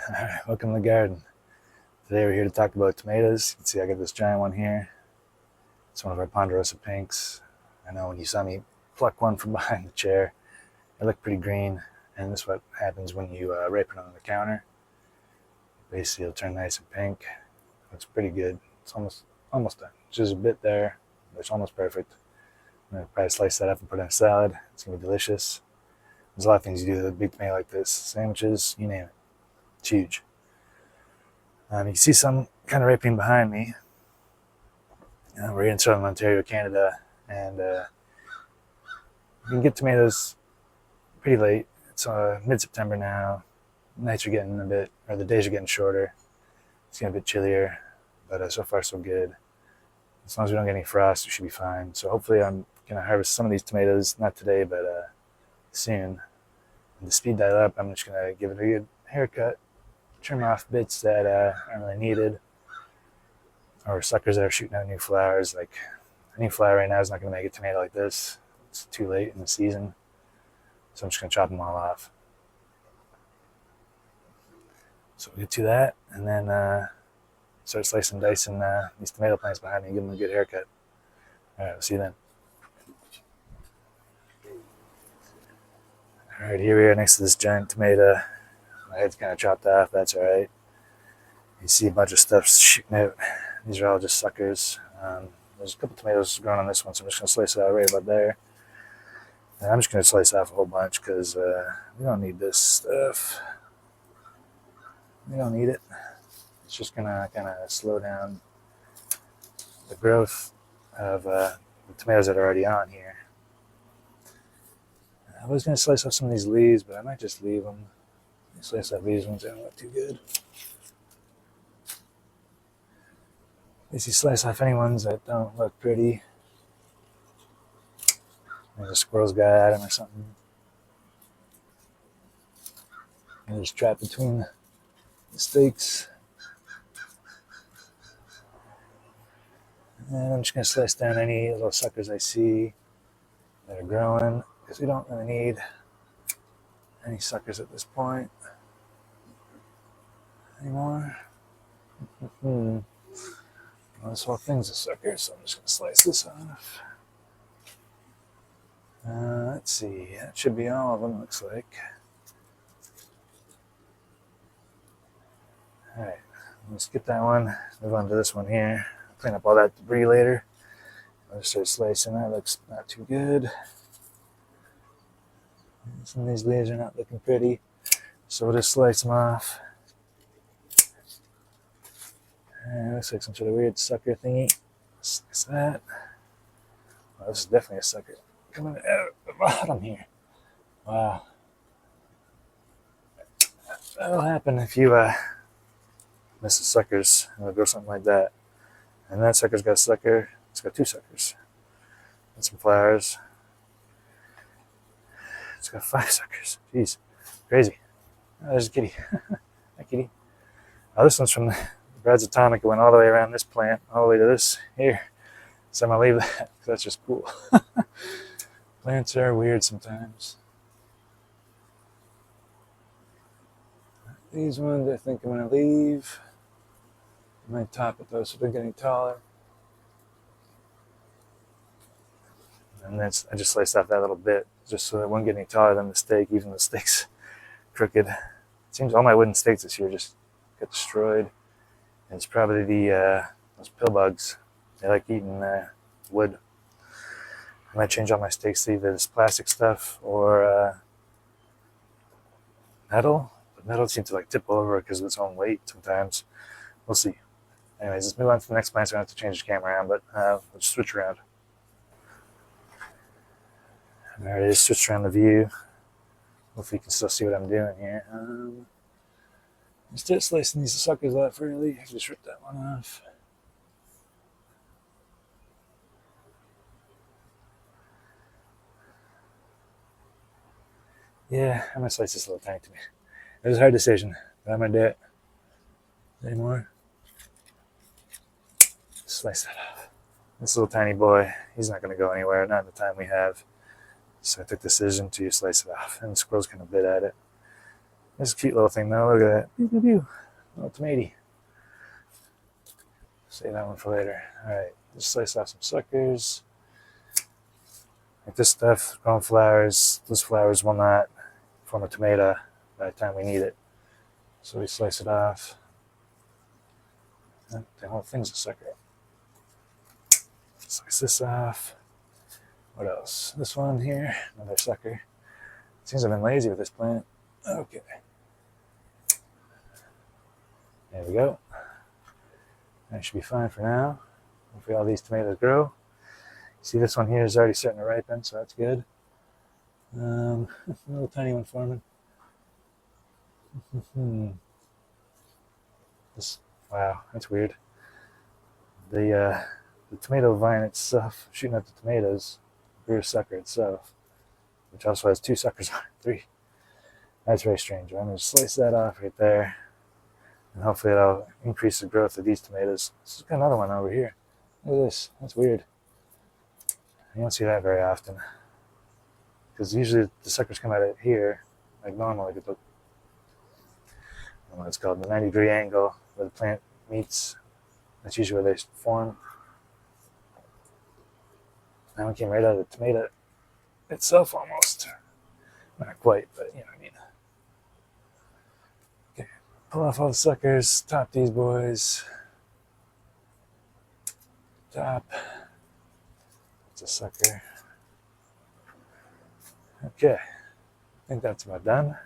Alright, welcome to the garden. Today we're here to talk about tomatoes. You can see I got this giant one here. It's one of our Ponderosa pinks. I know when you saw me pluck one from behind the chair, it looked pretty green, and this is what happens when you ripen it on the counter. Basically it'll turn nice and pink. Looks pretty good. It's almost done. Just a bit there, but it's almost perfect. I'm going to probably slice that up and put it in a salad. It's going to be delicious. There's a lot of things you do with a big tomato like this. Sandwiches, you name it. It's huge. You can see some kind of ripening behind me. We're here in southern Ontario, Canada, and you can get tomatoes pretty late. It's mid-September now. Nights are getting the days are getting shorter. It's getting a bit chillier, but so far so good. As long as we don't get any frost, we should be fine. So hopefully I'm going to harvest some of these tomatoes, not today, but soon. And to speed that up, I'm just going to give it a good haircut. Trim off bits that aren't really needed, or suckers that are shooting out new flowers. Like a new flower right now is not going to make a tomato like this. It's too late in the season, so I'm just going to chop them all off. So we'll get to that, and then start slicing and dicing these tomato plants behind me and give them a good haircut. All right, we'll see you then. All right, here we are next to this giant tomato. My head's kind of chopped off, that's all right. You see a bunch of stuff shooting out. These are all just suckers. There's a couple tomatoes growing on this one, so I'm just going to slice it out right about there. And I'm just going to slice off a whole bunch because we don't need this stuff. We don't need it. It's just going to kind of slow down the growth of the tomatoes that are already on here. I was going to slice off some of these leaves, but I might just leave them. Slice off these ones, they don't look too good. If you slice off any ones that don't look pretty, there's a squirrels got at them or something. And just trapped between the stakes. And I'm just going to slice down any little suckers I see that are growing, because we don't really need any suckers at this point anymore. Well, this whole thing's a sucker, so I'm just going to slice this off. Let's see, that should be all of them, looks like. Alright, let's get that one, move on to this one here. Clean up all that debris later. I'll just start slicing. That looks not too good. Some of these leaves are not looking pretty, so we'll just slice them off. And it looks like some sort of weird sucker thingy. Slice that. Well, this is definitely a sucker coming out the bottom here. Wow. That'll happen if you miss the suckers and it'll grow something like that. And that sucker's got a sucker. It's got two suckers. And some flowers. It's got 5 suckers. Jeez. Crazy. Oh, there's a kitty. Hi, kitty. Oh, this one's from the Brad's Atomic. It went all the way around this plant, all the way to this here. So I'm going to leave that because that's just cool. Plants are weird sometimes. These ones I think I'm going to leave. I might top it though so they're getting taller. And that's, I just sliced off that little bit just so it won't get any taller than the stake, even the stake's crooked. It seems all my wooden stakes this year just got destroyed. And it's probably those pill bugs. They like eating wood. I might change all my stakes to either this plastic stuff or metal. But metal seems to like tip over because of its own weight sometimes. We'll see. Anyways, let's move on to the next plant so I don't have to change the camera around, but we'll just switch around. There it is, switch around the view. Hopefully you can still see what I'm doing here. Instead of slicing these suckers off early, I can just rip that one off. Yeah, I'm gonna slice this little tiny to me. It was a hard decision, but I'm gonna do it. Any more? Slice that off. This little tiny boy, he's not gonna go anywhere, not in the time we have. So I took the decision to slice it off, and the squirrels kind of bit at it. This is a cute little thing though. Look at that. Pew, pew, pew. Little tomato. Save that one for later. Alright, just slice off some suckers. Like this stuff, growing flowers, those flowers will not form a tomato by the time we need it. So we slice it off. And the whole thing's a sucker. Slice this off. What else? This one here, another sucker. Seems I've been lazy with this plant. Okay. There we go. That should be fine for now. Hopefully all these tomatoes grow. See, this one here is already starting to ripen, so that's good. A little tiny one forming. Wow, that's weird. The tomato vine itself, shooting at the tomatoes, grew a sucker itself, which also has 2 suckers on it, 3. That's very strange. I'm going to slice that off right there, and hopefully that'll increase the growth of these tomatoes. This is another one over here. Look at this. That's weird. You don't see that very often, because usually the suckers come out of here, like normal. Like I don't know what it's called, the 90-degree angle where the plant meets. That's usually where they form. That one came right out of the tomato itself almost. Not quite, but you know what I mean. Okay, pull off all the suckers, top these boys. Top. It's a sucker. Okay, I think that's about done.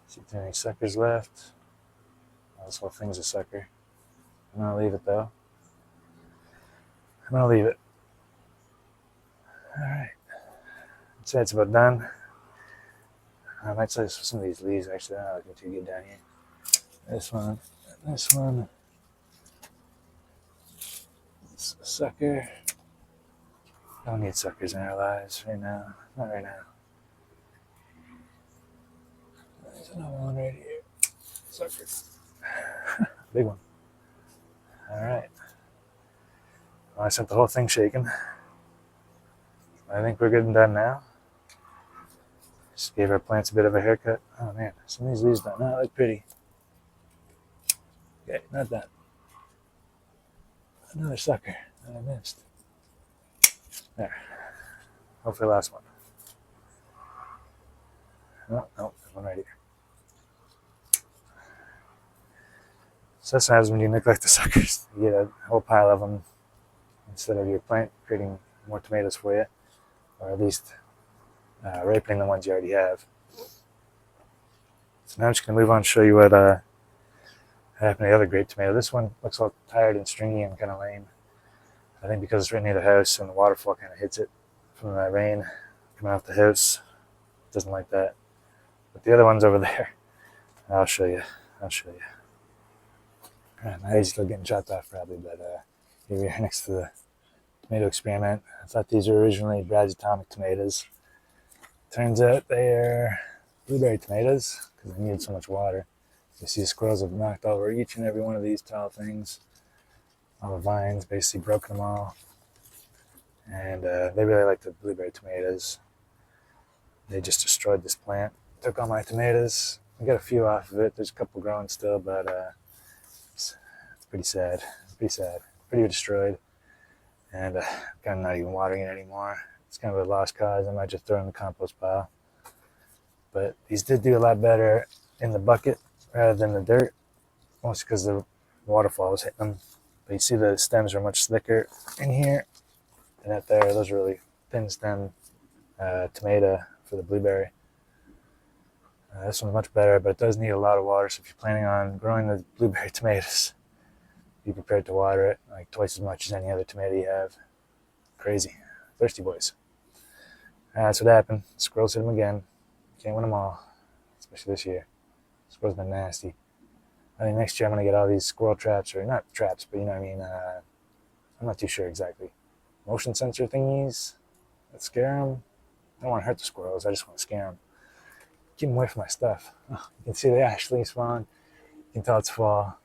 See if there are any suckers left. Oh, this whole thing's a sucker. I'm gonna leave it though. I'm gonna leave it. Alright. I'd say it's about done. I might slice some of these leaves, actually. They're not looking too good down here. This one, this one. This sucker. Don't need suckers in our lives right now. Not right now. There's another one right here. Sucker. Big one. Alright. Well, I sent the whole thing shaking. I think we're good and done now. Just gave our plants a bit of a haircut. Oh man, some of these leaves do not look pretty. Okay, not that. Another sucker that I missed. There. Hopefully last one. Oh, no, there's one right here. So that's what happens when you neglect the suckers. You get a whole pile of them instead of your plant creating more tomatoes for you, or at least ripening the ones you already have. So now I'm just going to move on and show you what happened to the other grape tomato. This one looks all tired and stringy and kind of lame. I think because it's right near the house and the waterfall kind of hits it from the rain coming off the house. It doesn't like that. But the other one's over there. I'll show you. Now he's still getting chopped off probably, but here we are next to the tomato experiment. I thought these were originally Brad's Atomic tomatoes. Turns out they're blueberry tomatoes because they needed so much water. You see the squirrels have knocked over each and every one of these tall things. All the vines, basically broken them all. And they really like the blueberry tomatoes. They just destroyed this plant. Took all my tomatoes. I got a few off of it. There's a couple growing still, but it's pretty sad. Pretty destroyed. And kind of not even watering it anymore. It's kind of a lost cause. I might just throw it in the compost pile. But these did do a lot better in the bucket rather than the dirt. Mostly because the waterfall was hitting them. But you see the stems are much thicker in here than out there. Those are really thin stem tomato for the blueberry. This one's much better, but it does need a lot of water. So if you're planning on growing the blueberry tomatoes, be prepared to water it like twice as much as any other tomato you have. Crazy. Thirsty boys. That's what happened. Squirrels hit them again. Can't win them all, especially this year. Squirrels been nasty. I think next year I'm going to get all these squirrel traps, or not traps, but you know what I mean. I'm not too sure exactly. Motion sensor thingies that scare them. I don't want to hurt the squirrels. I just want to scare them. Keep them away from my stuff. Oh, you can see the ash leaves falling. You can tell it's fall.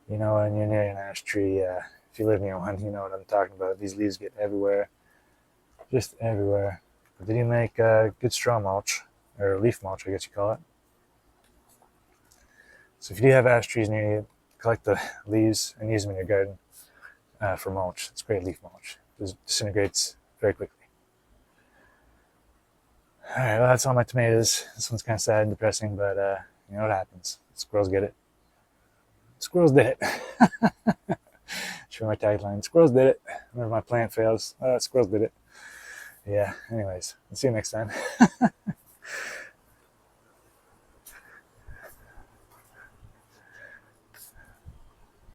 You know, when you're near an ash tree, if you live near one, you know what I'm talking about. These leaves get everywhere. Just everywhere. But they do make good straw mulch, or leaf mulch, I guess you call it. So if you do have ash trees near you, collect the leaves and use them in your garden for mulch. It's great leaf mulch. It disintegrates very quickly. All right, well, that's all my tomatoes. This one's kind of sad and depressing, but you know what happens. Squirrels get it. Squirrels did it. Show my tagline. Squirrels did it. Whenever my plant fails, squirrels did it. Yeah, anyways, I'll see you next time.